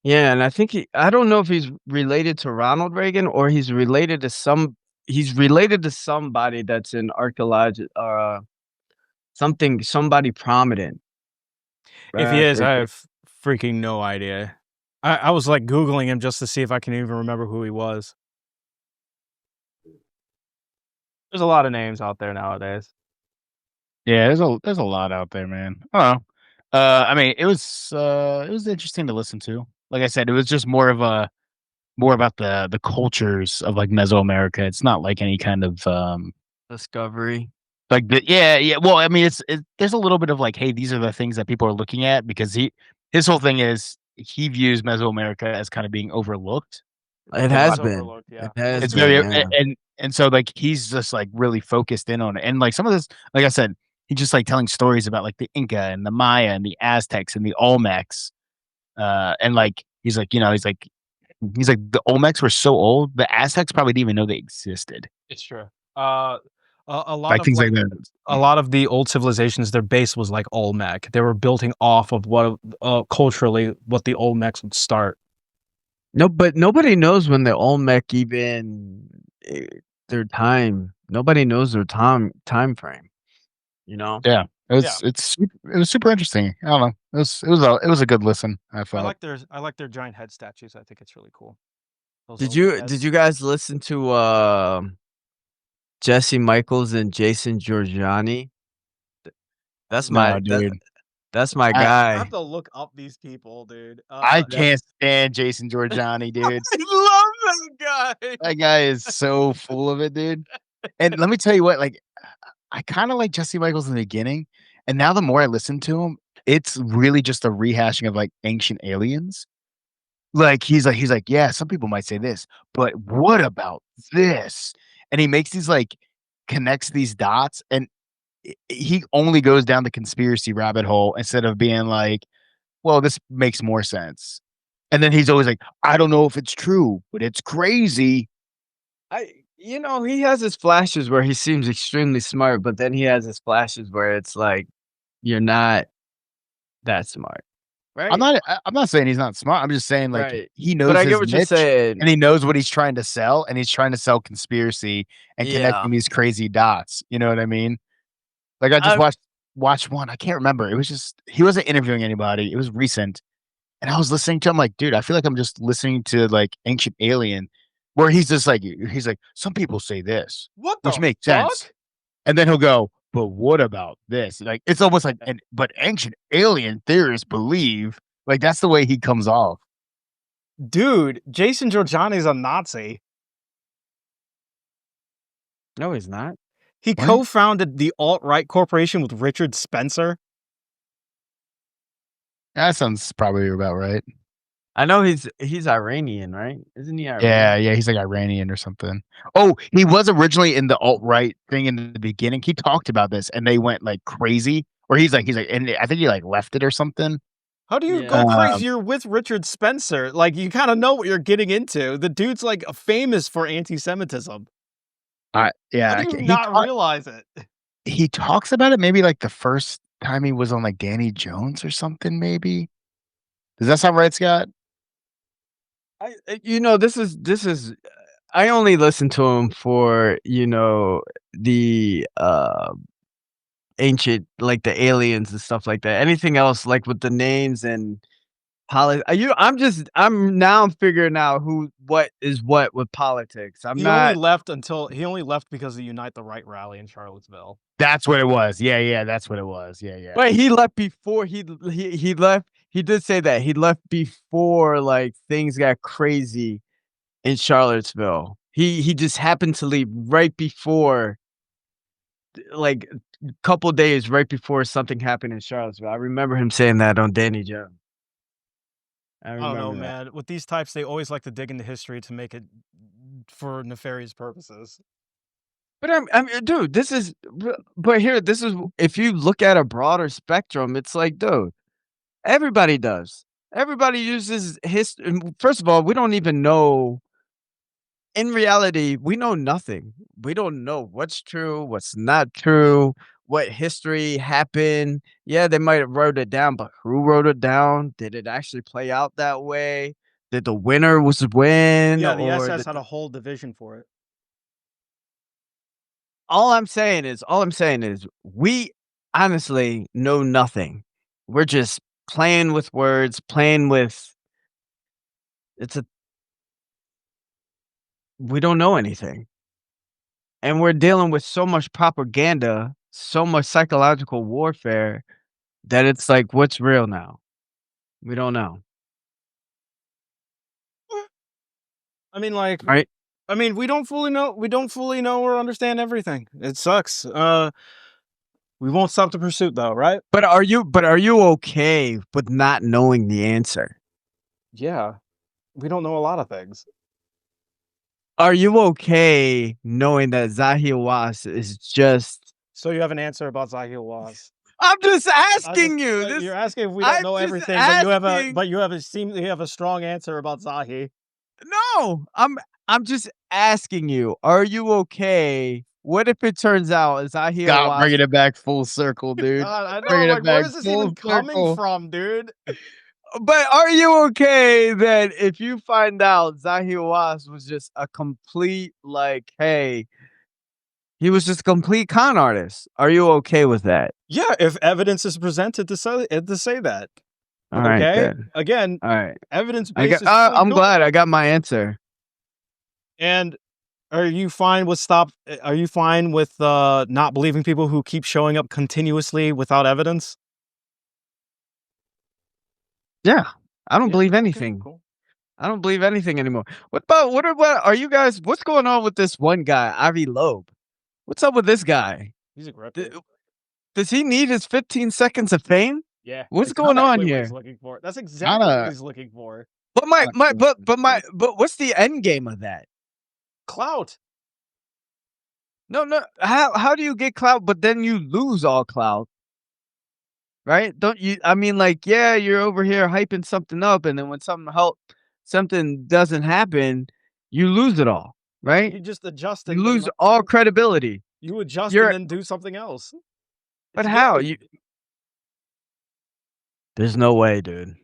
Yeah, and I think I don't know if he's related to Ronald Reagan or he's related to somebody that's in archaeology somebody prominent. If he is, They I have freaking no idea. I was like Googling him just to see if I can even remember who he was. There's a lot of names out there nowadays. Yeah, there's a lot out there, man. I don't know. I mean, it was interesting to listen to. Like I said, it was just more about the cultures of like Mesoamerica. It's not like any kind of Discovery. like yeah. Well, I mean, there's a little bit of like, hey, these are the things that people are looking at because his whole thing is he views Mesoamerica as kind of being overlooked. It It And has is like been. overlooked, It yeah. has it's been, very yeah. and so like he's just like really focused in on it. And like some of this, like I said, he's just like telling stories about like the Inca and the Maya and the Aztecs and the Olmecs. And like he's like, he's like the Olmecs were so old, the Aztecs probably didn't even know they existed. It's true. Uh, a lot Like of things like like that. a lot of the old civilizations, their base was like Olmec. They were building off of what culturally what the Olmecs would start. No, but nobody knows when the Olmec even eh, their time. Nobody knows their time frame, you know? Yeah. Yeah, It was super interesting. I don't know. It was a good listen, I felt. I like their giant head statues. I think it's really cool. Those Did Olmec you heads. guys listen to Jesse Michaels and Jason Giorgiani? That's my No, dude. that's my I I have guy. to look up these people, dude. I That can't stand Jason Giorgiani, dude. I love that guy. That guy is so full of it, dude. And let me tell you what, like I kinda like Jesse Michaels in the beginning, and now the more I listen to him, it's really just a rehashing of, like, Ancient Aliens. Like, he's like, "Yeah, some people might say this, but what about this?" And he makes these, like connects these dots, and he only goes down the conspiracy rabbit hole instead of being like, "Well, this makes more sense." And then he's always like, "I don't know if it's true, but it's crazy." He has his flashes where he seems extremely smart, but then he has his flashes where it's like you're not that smart, right? I'm not saying he's not smart. I'm just saying like Right. he But knows I get his what you're niche saying. and he knows what he's trying to sell and he's trying to sell conspiracy and Yeah. connecting these crazy dots. You know what I mean? Like I just I watched one. I can't remember. It was just he wasn't interviewing anybody. It was recent. And I was listening to him like, dude, I feel like I'm just listening to like Ancient Alien where he's like, some people say this, What which the makes sense. fuck? And then he'll go, but what about this? Like it's almost like but ancient alien theorists believe like that's the way he comes off. Dude, Jason Giorgiani's a Nazi. No, he's not. He What? co-founded the alt-right corporation with Richard Spencer. That sounds probably about right. I know he's Iranian, right? Isn't he Yeah, Iranian? yeah, he's like Iranian or something. Oh, he was originally in the alt-right thing in the beginning. He talked about this and they went like crazy. Or he's like, and I think he like left it or something. How do you go Yeah. Um, crazier with Richard Spencer? Like, you kinda know what you're getting into. The dude's, like, famous for anti-Semitism. How yeah, do you not realize it? he talks about it maybe like the first time he was on like Danny Jones or something, maybe. Does that sound right, Scott? This is I only listen to him for, the, ancient like, the aliens and stuff like that. Anything else, like, with the names and I'm figuring out what is what with politics. I'm not He only left because of the Unite the Right rally in Charlottesville. That's what it was. Yeah, yeah, that's what it was. Yeah, yeah. but he left before he left he did say that. He left before, like, things got crazy in Charlottesville. He just happened to leave right before, like, a couple days right before something happened in Charlottesville. I remember him saying that on Danny Jones. I I don't know, remember that. man. With these types, they always like to dig into history to make it for nefarious purposes. But dude, but here, this is if you look at a broader spectrum, it's like, dude, everybody does. Everybody uses history. First of all, we don't even know. In reality, we know nothing. We don't know what's true, what's not true. what history happened. Yeah, they might have wrote it down, but who wrote it down? Did it actually play out that way? Did the winner was win Yeah, the or SS the had a whole division for it. all I'm saying is we honestly know nothing. We're just playing with words, playing with it's a we don't know anything. And we're dealing with so much propaganda, so much psychological warfare that it's like, what's real now? We don't know. I mean, like, Right? we don't fully know or understand everything. It sucks. We won't stop the pursuit though, right? But are you okay with not knowing the answer? Yeah. We don't know a lot of things. Are you okay knowing that Zahir Was is just So you have an answer about Zahil Waz. I'm just I just asking you. you're asking if we don't I'm know just everything, asking. you have a strong answer about Zahi. No, I'm just asking you. Are you okay? What if it turns out Zahir God, Was bringing it back full circle, dude. God, I know, Bringing it like, where back is this even full coming circle. from, dude? but are you okay that if you find out Zahir was just a complete like, hey, he was just a complete con artist? Are you okay with that? Yeah, if evidence is presented to say that. All right, Okay? then. Again, All right. evidence-based is totally I'm glad cool. I got my answer. And are you fine with not believing people who keep showing up continuously without evidence? Yeah. I don't Yeah, believe okay, anything. cool. I don't believe anything anymore. What are you guys what's going on with this one guy, Avi Loeb? What's up with this guy? He's D aggressive. does he need his 15 seconds of fame? Yeah, What's that's going on exactly what he's here? looking for. That's exactly what Kinda he's looking for. But what's the end game of that? Clout. No, no. How do you get clout, but then you lose all clout, right? Don't you? I mean, like, yeah, you're over here hyping something up, and then when something doesn't happen, you lose it all, right? You just adjust You and then lose all credibility. you adjust and You're, then do something else. but It's a how? game. There's no way, dude.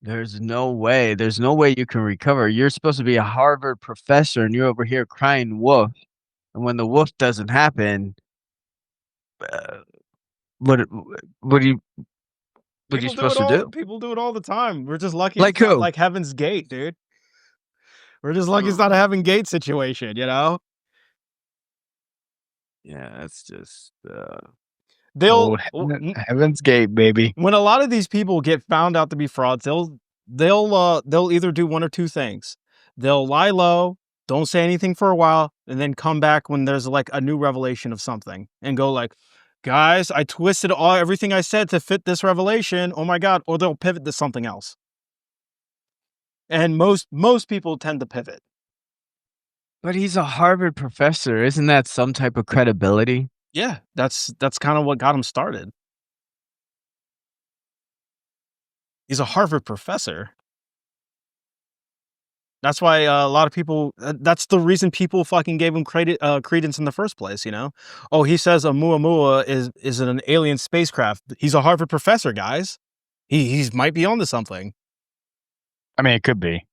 There's no way. There's no way you can recover. You're supposed to be a Harvard professor, and you're over here crying wolf. And when the wolf doesn't happen, uh, what what do you what are you supposed to do? People do it all the time. We're just lucky Like it's not who? like Heaven's Gate, dude. We're just lucky it's not a Heaven Gate situation, you know? Yeah, that's just They'll old Heaven's Gate, baby. when a lot of these people get found out to be frauds, they'll either do one or two things. They'll lie low, don't say anything for a while, and then come back when there's like a new revelation of something and go like, "Guys, I twisted everything I said to fit this revelation. Oh my god!" Or they'll pivot to something else. And most people tend to pivot. but he's a Harvard professor. Isn't that some type of credibility? Yeah, that's kind of what got him started. He's a Harvard professor. That's why a lot of people. That's the reason people fucking gave him credence in the first place. You know, oh, he says a Muamua is an alien spacecraft. He's a Harvard professor, guys. He's might be onto something. I mean, it could be.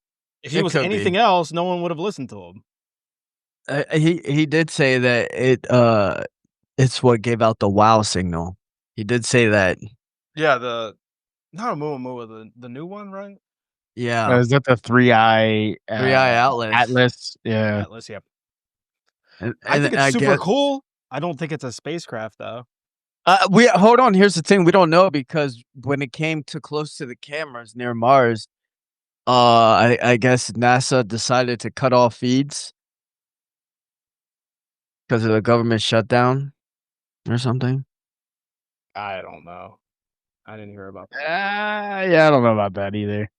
If he It was could be. anything else, no one would have listened to him. He did say that it's what gave out the wow signal. He did say that. Yeah, the not a Muamua, the new one, right? Yeah, Is that the three eye Three Eye Atlas. Atlas? Yeah. Atlas. Yep. I And think it's I super guess cool. I don't think it's a spacecraft though. we hold on. Here's the thing: we don't know because when it came too close to the cameras near Mars, I guess NASA decided to cut off feeds because of the government shutdown or something. I don't know. I didn't hear about that. Yeah, I don't know about that either.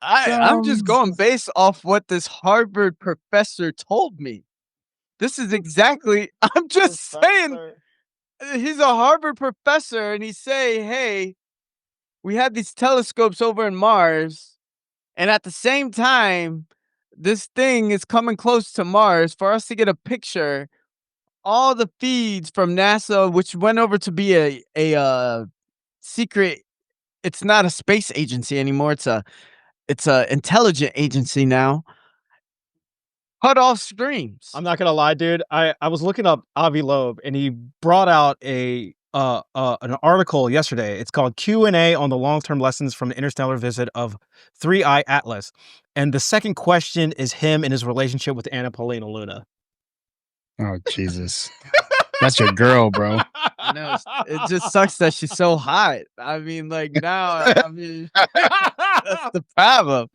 I'm just going based off what this Harvard professor told me. This is exactly. I'm just saying. He's a Harvard professor, and he's saying, "Hey, we had these telescopes over in Mars, and at the same time, this thing is coming close to Mars for us to get a picture all the feeds from NASA, which went over to be a secret. It's not a space agency anymore. It's a intelligent agency now. Cut off streams. I'm not gonna lie, dude. I was looking up Avi Loeb, and he brought out an article yesterday. It's called Q&A on the long-term lessons from the interstellar visit of 3I Atlas. And the second question is him and his relationship with Anna Paulina Luna. Oh, Jesus. That's your girl, bro. I know it just sucks that she's so hot. I mean, like now, I mean, that's the problem.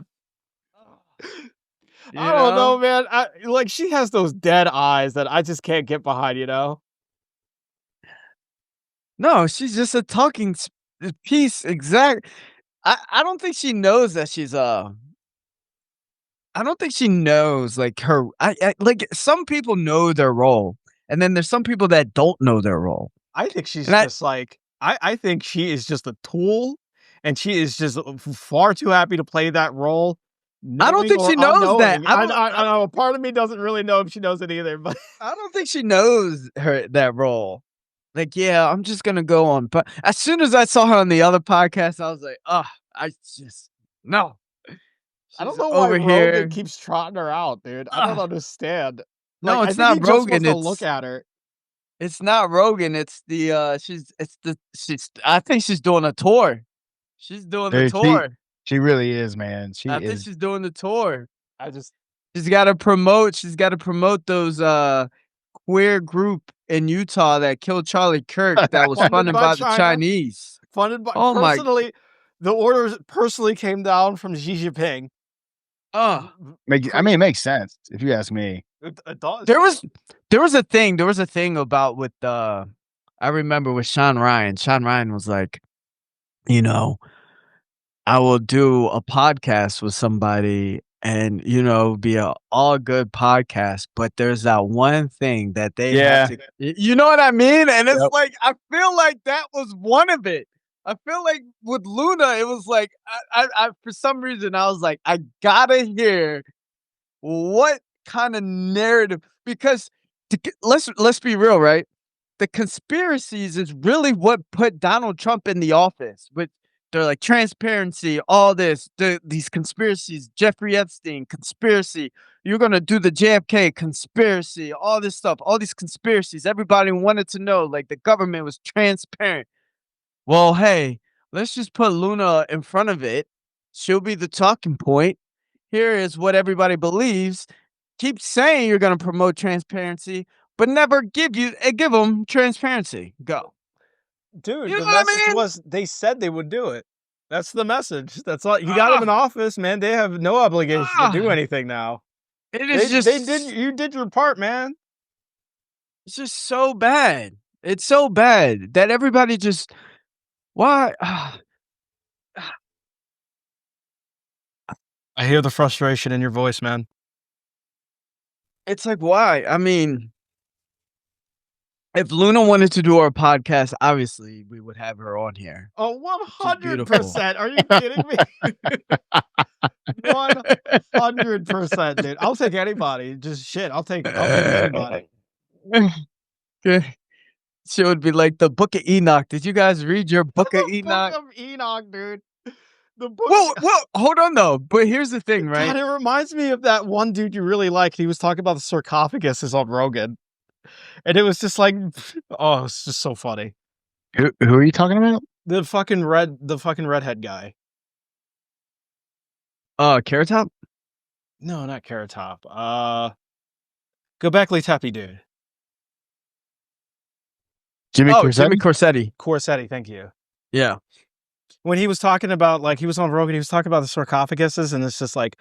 I don't know, man. Like she has those dead eyes that I just can't get behind, you know? No, she's just a talking piece. Exact. I don't think she knows that she's I don't think she knows like her. Like some people know their role, and then there's some people that don't know their role. I think she's And just like I think she is just a tool, and she is just far too happy to play that role. I don't think she knows that. I know. Part of me doesn't really know if she knows it either, but I don't think she knows that role. Like, yeah, I'm just gonna go on. But as soon as I saw her on the other podcast, I was like, I just no. I don't She's know why over Rogan here. keeps trotting her out, dude. I don't understand. No, Like, I it's think he not just Rogan. wants to look at her. It's not Rogan. It's the she's. I think she's doing a tour. She's doing the Dude, tour. she really is, man. She I think is. she's doing the tour. I just She's got to promote. She's got to promote those queer group in Utah that killed Charlie Kirk. That was Funded funded by by the China. Chinese. funded by Oh my. personally. The orders personally came down from Xi Jinping. Oh, I mean, it makes sense if you ask me. It does. there was a thing. There was a thing about with I remember with Sean Ryan. Sean Ryan was like, you know, I will do a podcast with somebody and, be a all good podcast, but there's that one thing that they Yeah. have to you know what I mean? And it's Yep. like, I feel like that was one of it. I feel like with Luna, it was like, I for some reason, I was like, I gotta hear what kind of narrative because let's be real, right? The conspiracies is really what put Donald Trump in the office. With they're like transparency, all these conspiracies, Jeffrey Epstein conspiracy. You're gonna do the JFK conspiracy, all this stuff, all these conspiracies. Everybody wanted to know, like the government was transparent. Well, hey, let's just put Luna in front of it. She'll be the talking point. Here is what everybody believes. Keep saying you're going to promote transparency, but never give them transparency. Go. Dude, You the know what I message mean? was they said they would do it. That's the message. That's all. You got them in office, man. They have no obligation to do anything now. It is They did. You did your part, man. it's just so bad. It's so bad that everybody just why I hear the frustration in your voice, man. it's like why? I mean, if Luna wanted to do our podcast, obviously we would have her on here. Oh, beautiful. 100%. Are you kidding me? 100%, dude. I'll take anybody. Just shit. I'll take anybody. Okay. She would be like the Book of Enoch. Did you guys read your Book of Enoch? Book of Enoch, dude. The book. Well, hold on though. But here's the thing, right? God, it reminds me of that one dude you really liked. He was talking about the sarcophaguses on Rogan. And it was just like, oh, it's just so funny. Who are you talking about? The fucking redhead guy. Carrot Top? No, not Carrot Top. Gobekli Tepe dude. Jimmy Jimmy Corsetti. Corsetti, thank you. Yeah. When he was talking about, like, he was on Rogan, he was talking about the sarcophaguses, and it's just like,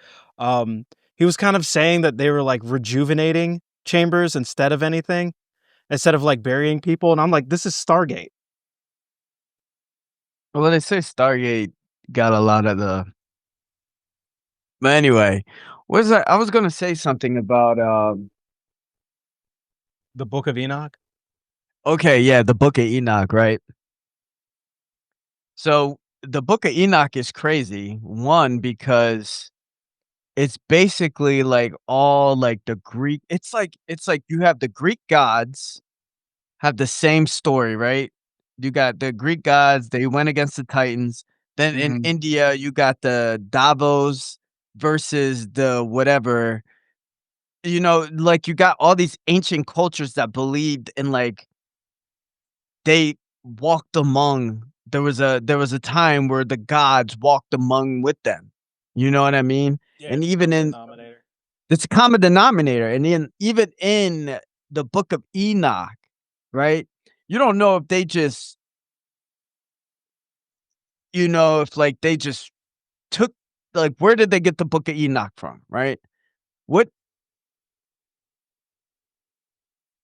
he was kind of saying that they were like rejuvenating chambers instead of like burying people. And I'm like, this is Stargate. Well, they say Stargate got a lot of the. But anyway, what is that? I was gonna say something about The Book of Enoch. Okay, yeah, the Book of Enoch, right? So the Book of Enoch is crazy. One, because it's basically like all like the Greek. It's like you have the Greek gods have the same story, right? You got the Greek gods, they went against the Titans. Then in Mhm. India, you got the Davos versus the whatever. Like you got all these ancient cultures that believed in like they walked among there was a time where the gods walked among with them. You know what I mean? Yeah, And it's a even common in denominator. it's a common denominator, and then even in the book of Enoch, right? You don't know if they just if, like, they just took like, where did they get the book of Enoch from, right? What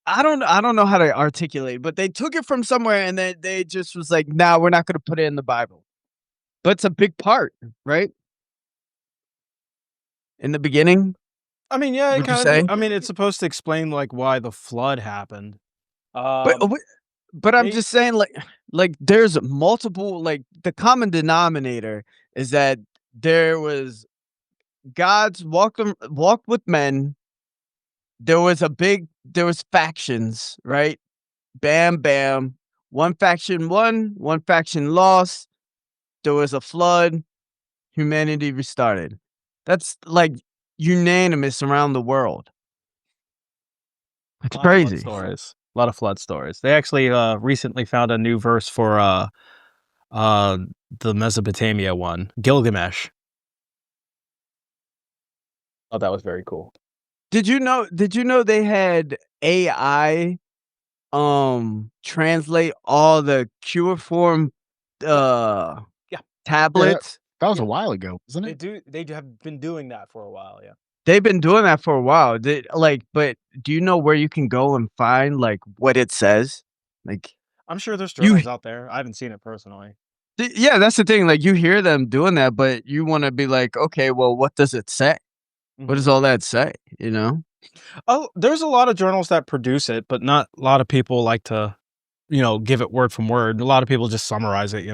I don't know how to articulate, but they took it from somewhere and they just was like, "Nah, we're not gonna put it in the Bible." But it's a big part, right? In the beginning, I mean, yeah, it would you kind of. say? I mean, it's supposed to explain like why the flood happened. But, Um, but I'm they. just saying, like there's multiple like the common denominator is that there was gods walked with men. There was factions, right? Bam, bam. One faction won, one faction lost. There was a flood. Humanity restarted. That's like unanimous around the world. It's A lot of flood crazy. stories. A lot of flood stories. They actually recently found a new verse for uh the Mesopotamia one, Gilgamesh. Oh, that was very cool. Did you know they had AI translate all the cuneiform Yeah, uh yeah, Yeah, that tablets? that was a yeah. while ago, wasn't They it? do. They do have been doing that for a while. Yeah, They've been doing that for a while. But do you know where you can go and find like what it says? Like I'm sure there's you journals out there. I haven't seen it personally. Yeah, that's the thing. Like you hear them doing that, but you want to be like, okay, well, what does it say? What does Hmm. all that say? You know? Oh, there's a lot of journals that produce it, but not a lot of people like to, give it word from word. A lot of people just summarize it.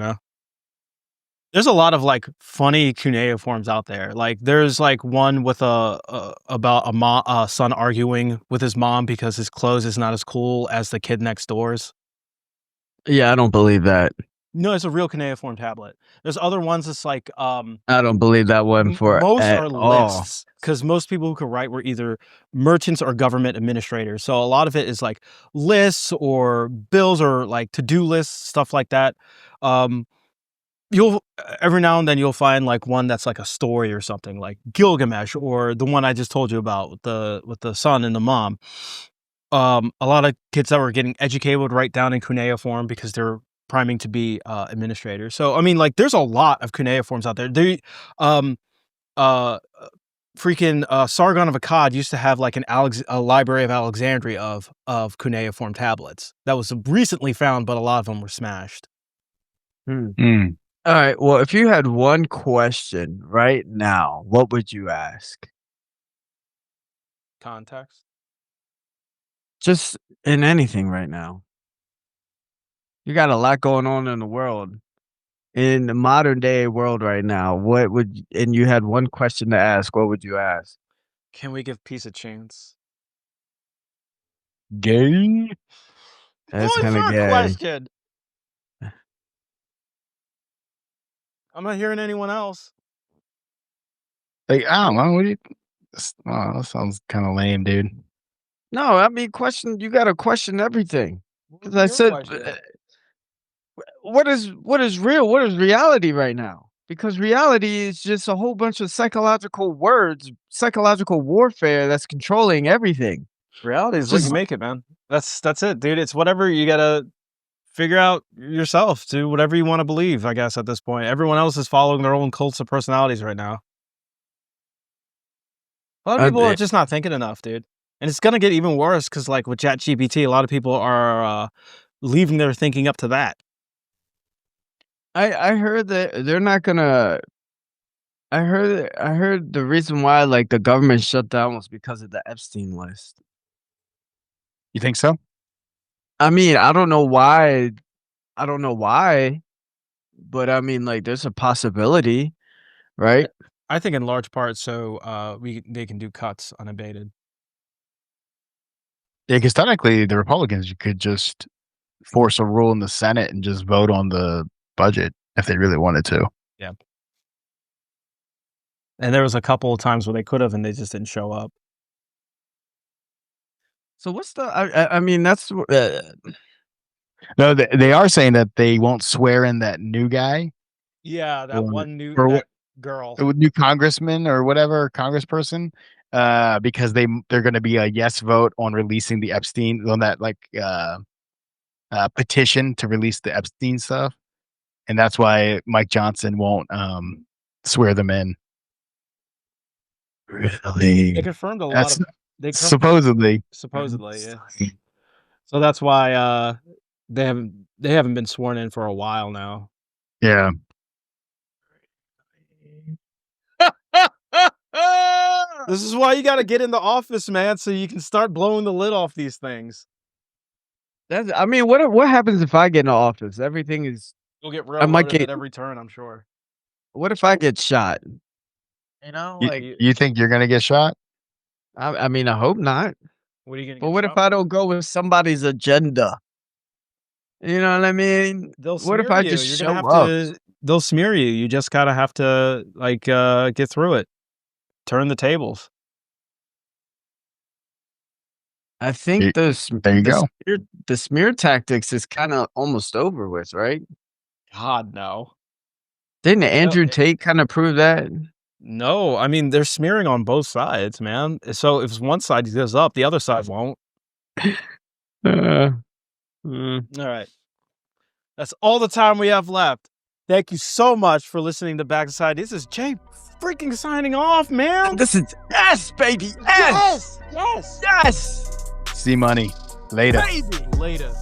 There's a lot of like funny cuneiforms out there. Like there's like one with about a son arguing with his mom because his clothes is not as cool as the kid next door's. Yeah, I don't believe that. No, it's a real cuneiform tablet. There's other ones that's like I don't believe that one for most at are all. lists because most people who could write were either merchants or government administrators. So a lot of it is like lists or bills or like to-do lists, stuff like that. Um, you'll every now and then you'll find like one that's like a story or something like Gilgamesh or the one I just told you about with the son and the mom. A lot of kids that were getting educated would write down in cuneiform because they're priming to be administrators. So I mean, like, there's a lot of cuneiforms out there. Um, uh, freaking Sargon of Akkad used to have like a library of Alexandria of cuneiform tablets that was recently found, but a lot of them were smashed. Hmm. Mm. All right. Well, if you had one question right now, what would you ask? Context. Just in anything right now. You got a lot going on in the world. In the modern day world right now, and you had one question to ask, what would you ask? Can we give peace a chance? Gay? That's What was kind of your gay. question? I'm not hearing anyone else. Like, I don't know, what do you that sounds kinda lame, dude. No, I mean, you got to question everything. What Because was I your said, question? what is real? What is reality right now? Because reality is just a whole bunch of psychological words, psychological warfare that's controlling everything. Reality It's is what you just, make it, man. That's it, dude. It's whatever you gotta figure out yourself. Do whatever you want to believe. I guess at this point, everyone else is following their own cults of personalities right now. A lot of people are I, just not thinking enough, dude. And it's gonna get even worse because, like with ChatGPT, a lot of people are leaving their thinking up to that. I heard that they're not gonna. I heard the reason why like the government shut down was because of the Epstein list. You think so? I mean, I don't know why. I don't know why, but I mean, like, there's a possibility, right? I think in large part so they can do cuts unabated. Yeah, because technically the Republicans, you could just force a rule in the Senate and just vote on the budget if they really wanted to. Yeah. And there was a couple of times where they could have, and they just didn't show up. So what's the? I mean, that's No, they are saying that they won't swear in that new guy Yeah, that or one new or that girl. new congressman or whatever congressperson, because they're going to be a yes vote on releasing the Epstein on that petition to release the Epstein stuff, and that's why Mike Johnson won't swear them in. They Really? confirmed a lot That's of they confirmed supposedly. supposedly, yeah. So that's why they haven't been sworn in for a while now. Yeah. This is why you got to get in the office, man, so you can start blowing the lid off these things. that's. I mean, what happens if I get in the office? Everything is. You'll get I might railroaded get. at every turn, I'm sure. What if I get shot? You know, You, like you think you're gonna get shot? I mean, I hope not. What are you gonna But get what shot if I for? don't go with somebody's agenda? You know what I mean? They'll What if smear I you. just You're gonna show have up? to. They'll smear you. You just gotta have to get through it. Turn the tables. I think There you go. the smear tactics is kind of almost over with, right? God no. Didn't No, Andrew Tate kind of prove that? no. I mean, they're smearing on both sides, man. So if one side goes up, the other side won't. Uh, All right. That's all the time we have left. Thank you so much for listening to Backside. This is Jay freaking signing off, man. This is S, baby. Yes. Yes. Yes. See money later. Baby. Later.